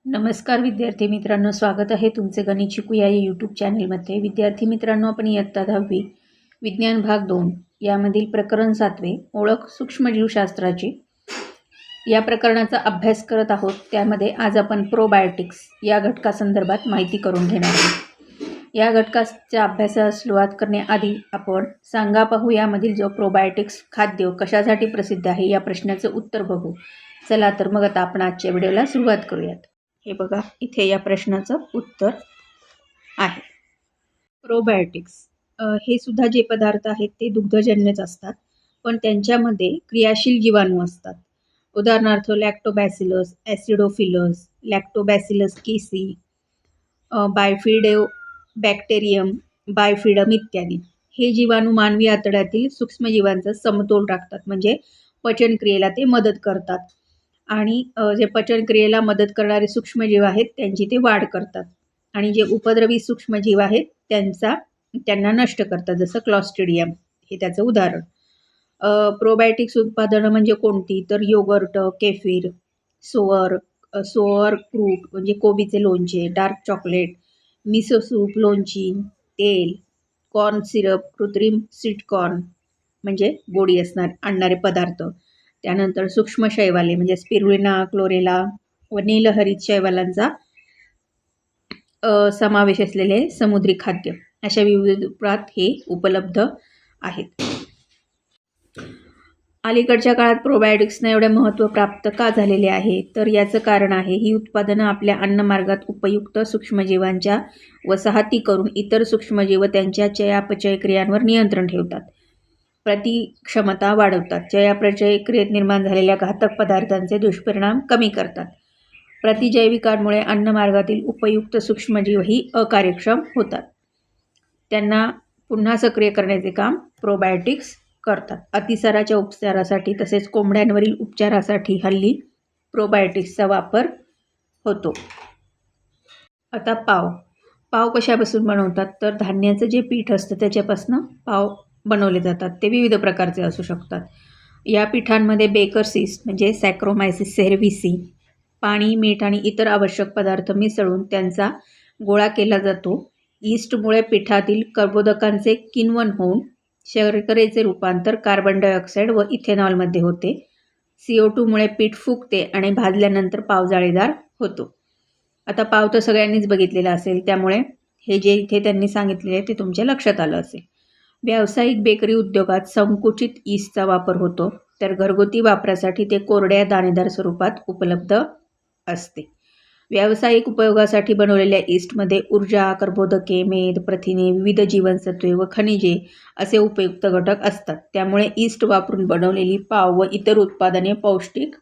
नमस्कार विद्यार्थी मित्रांनो, स्वागत आहे तुमचे गणित शिकूया या यूट्यूब चॅनलमध्ये. विद्यार्थी मित्रांनो, आपण इयत्ता 10वी विज्ञान भाग 2 यामधील प्रकरण 7वे ओळख सूक्ष्मजीवशास्त्राची या प्रकरणाचा अभ्यास करत आहोत. त्यामध्ये आज आपण प्रोबायोटिक्स या घटकासंदर्भात माहिती करून घेणार आहोत. या घटकाच्या अभ्यासास सुरुवात करण्याआधी आपण सांगा पाहू यामधील जो प्रोबायोटिक्स खाद्य कशासाठी प्रसिद्ध आहे या प्रश्नाचं उत्तर बघू. चला तर मग आता आपण आजच्या व्हिडिओला सुरुवात करूयात. हे बघा, इथे या प्रश्नाचं उत्तर आहे. प्रोबायोटिक्स हे सुद्धा जे पदार्थ आहेत ते दुग्धजन्यच असतात, पण त्यांच्यामध्ये क्रियाशील जीवाणू असतात. उदाहरणार्थ लॅक्टोबॅसिलस, ॲसिडोफिलस, लॅक्टोबॅसिलस केसी, बायफिडो बॅक्टेरियम, बायफिडम इत्यादी. हे जीवाणू मानवी आतड्यातील सूक्ष्मजीवांचा समतोल राखतात, म्हणजे पचनक्रियेला ते मदत करतात. आणि जे पचनक्रियेला मदत करणारे सूक्ष्मजीव आहेत त्यांची ते वाढ करतात, आणि जे उपद्रवी सूक्ष्मजीव आहेत त्यांना नष्ट करतात, जसं क्लॉस्ट्रिडियम हे त्याचं उदाहरण. प्रोबायोटिक्स उत्पादनं म्हणजे कोणती, तर योगर्ट, केफीर, सोअर फ्रूट म्हणजे कोबीचे लोणचे, डार्क चॉकलेट, मिसो सूप, लोणची, तेल, कॉर्न सिरप, कृत्रिम स्वीटकॉर्न म्हणजे गोडी आणणारे पदार्थ. त्यानंतर सूक्ष्म शैवाले म्हणजे स्पिरुलिना, क्लोरेला व नीलहरित शैवालांचा समावेश असलेले समुद्री खाद्य, अशा विविध रूपात हे उपलब्ध आहेत. अलीकडच्या काळात प्रोबायोटिक्सना एवढे महत्त्व प्राप्त का झालेले आहे, तर याचं कारण आहे ही उत्पादनं आपल्या अन्नमार्गात उपयुक्त सूक्ष्मजीवांच्या वसाहती करून इतर सूक्ष्मजीव त्यांच्या चयापचय क्रियांवर नियंत्रण ठेवतात, प्रतिक्षमता वाढवतात, चयापचय क्रियेत निर्माण झालेल्या घातक पदार्थांचे दुष्परिणाम कमी करतात. प्रतिजैविकांमुळे अन्नमार्गातील उपयुक्त सूक्ष्मजीवही अकार्यक्षम होतात, त्यांना पुन्हा सक्रिय करण्याचे काम प्रोबायोटिक्स करतात. अतिसाराच्या उपचारासाठी तसेच कोंबड्यांवरील उपचारासाठी हल्ली प्रोबायोटिक्सचा वापर होतो. आता पाव कशापासून बनवतात, तर धान्याचं जे पीठ असतं त्याच्यापासून पाव बनवले जातात. ते विविध प्रकारचे असू शकतात. या पिठांमध्ये बेकर्स यीस्ट म्हणजे सॅक्रोमायसिस सेरेव्हिसी, पाणी, मीठ आणि इतर आवश्यक पदार्थ मिसळून त्यांचा गोळा केला जातो. यीस्टमुळे पिठातील कर्बोदकांचे किण्वन होऊन शर्करेचे रूपांतर कार्बन डायऑक्साईड व इथेनॉलमध्ये होते. CO2मुळे पीठ फुगते आणि भाजल्यानंतर पाव जाळीदार होतो. आता पाव तर सगळ्यांनीच बघितलेला असेल, त्यामुळे हे जे इथे त्यांनी सांगितलेले आहे ते तुमच्या लक्षात आलं असेल. व्यावसायिक बेकरी उद्योगात संकुचित यीस्टचा वापर होतो, तर घरगुती वापरासाठी ते कोरड्या दाणेदार स्वरूपात उपलब्ध असते. व्यावसायिक उपयोगासाठी बनवलेल्या यीस्टमध्ये ऊर्जा, कर्बोदके, मेद, प्रथिने, विविध जीवनसत्वे व खनिजे असे उपयुक्त घटक असतात. त्यामुळे यीस्ट वापरून बनवलेली पाव व इतर उत्पादने पौष्टिक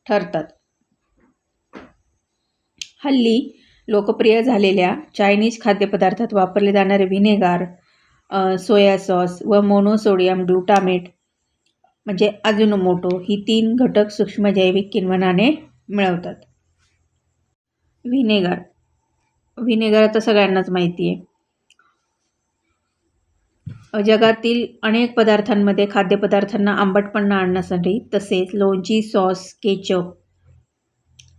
ठरतात. हल्ली लोकप्रिय झालेल्या चायनीज खाद्यपदार्थात वापरले जाणारे व्हिनेगार, सोया सॉस व मोनोसोडियम ग्लुटामेट म्हणजे अजिनोमोटो ही 3 घटक सूक्ष्मजैविक किण्वनाने मिळवतात. व्हिनेगार आता सगळ्यांनाच माहिती आहे. जगातील अनेक पदार्थांमध्ये खाद्यपदार्थांना आंबटपणा आणण्यासाठी तसेच लोणची, सॉस, केचप,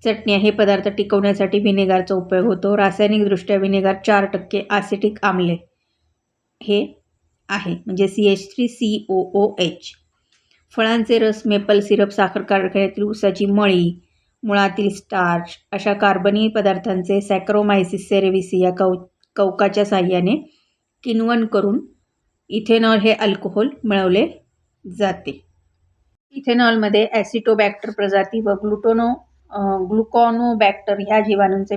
चटण्या हे पदार्थ टिकवण्यासाठी व्हिनेगारचा उपयोग होतो. रासायनिकदृष्ट्या व्हिनेगार 4% ॲसिटिक आम्ल हे आहे, म्हणजे CH3COOH. फळांचे रस, मेपल सिरप, साखर कारखान्यातील ऊसाची मळी, मुळातील स्टार्च अशा कार्बनी पदार्थांचे सॅक्रोमायसिस सेरेव्हिसी या कवकाच्या साहाय्याने किण्वन करून इथेनॉल हे अल्कोहोल मिळवले जाते. इथेनॉलमध्ये ॲसिटोबॅक्टर प्रजाती व ग्लुकॉनोबॅक्टर ह्या जीवाणूंचे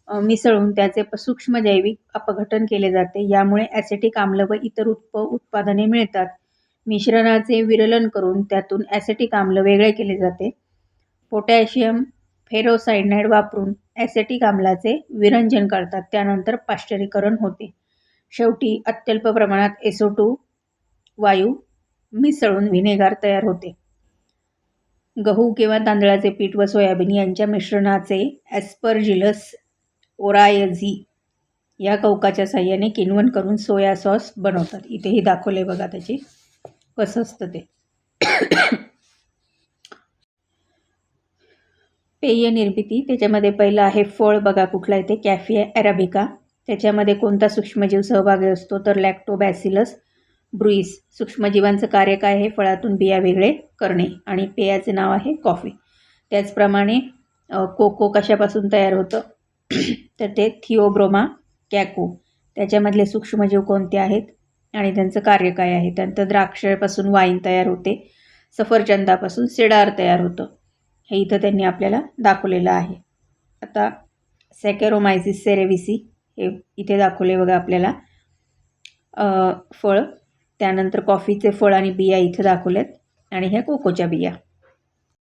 मिसळून त्याचे सूक्ष्मजैविक अपघटन केले जाते. यामुळे ॲसिटिक आम्ल व इतर उत्पादने मिळतात. मिश्रणाचे विरलन करून त्यातून ॲसिटिक आम्ल वेगळे केले जाते. पोटॅशियम फेरोसायनाइड वापरून ॲसिटिक आम्लाचे विरंजन करतात. त्यानंतर पाश्चरीकरण होते. शेवटी अत्यल्प प्रमाणात SO2 वायू मिसळून व्हिनेगार तयार होते. गहू किंवा तांदळाचे पीठ व सोयाबीन यांच्या मिश्रणाचे ॲस्परजिलस ओरायझी या कवकाच्या साहाय्याने किण्वन करून सोया सॉस बनवतात. इथेही दाखवले बघा त्याची कसं असतं ते. पेय निर्मिती त्याच्यामध्ये पहिलं आहे फळ, बघा कुठलं आहे ते, कॅफे अरेबिका. त्याच्यामध्ये कोणता सूक्ष्मजीव सहभागी असतो तर लॅक्टोबॅसिलस ब्रुईस. सूक्ष्मजीवांचं कार्य काय आहे, फळातून बिया वेगळे करणे. आणि पेयाचे नाव आहे कॉफी. त्याचप्रमाणे कोको कशापासून तयार होतं तर ते थिओब्रोमा कॅको. त्याच्यामधले सूक्ष्मजीव कोणते आहेत आणि त्यांचं कार्य काय आहे. त्यानंतर द्राक्षापासून वाईन तयार होते. सफरचंदापासून सिडार तयार होतं. हे इथं त्यांनी आपल्याला दाखवलेलं आहे. आता सॅकॅरोमायसिस सेरेविसी हे इथे दाखवले बघा आपल्याला फळ. त्यानंतर कॉफीचे फळ आणि बिया इथे दाखवलेत आणि ह्या कोकोच्या बिया.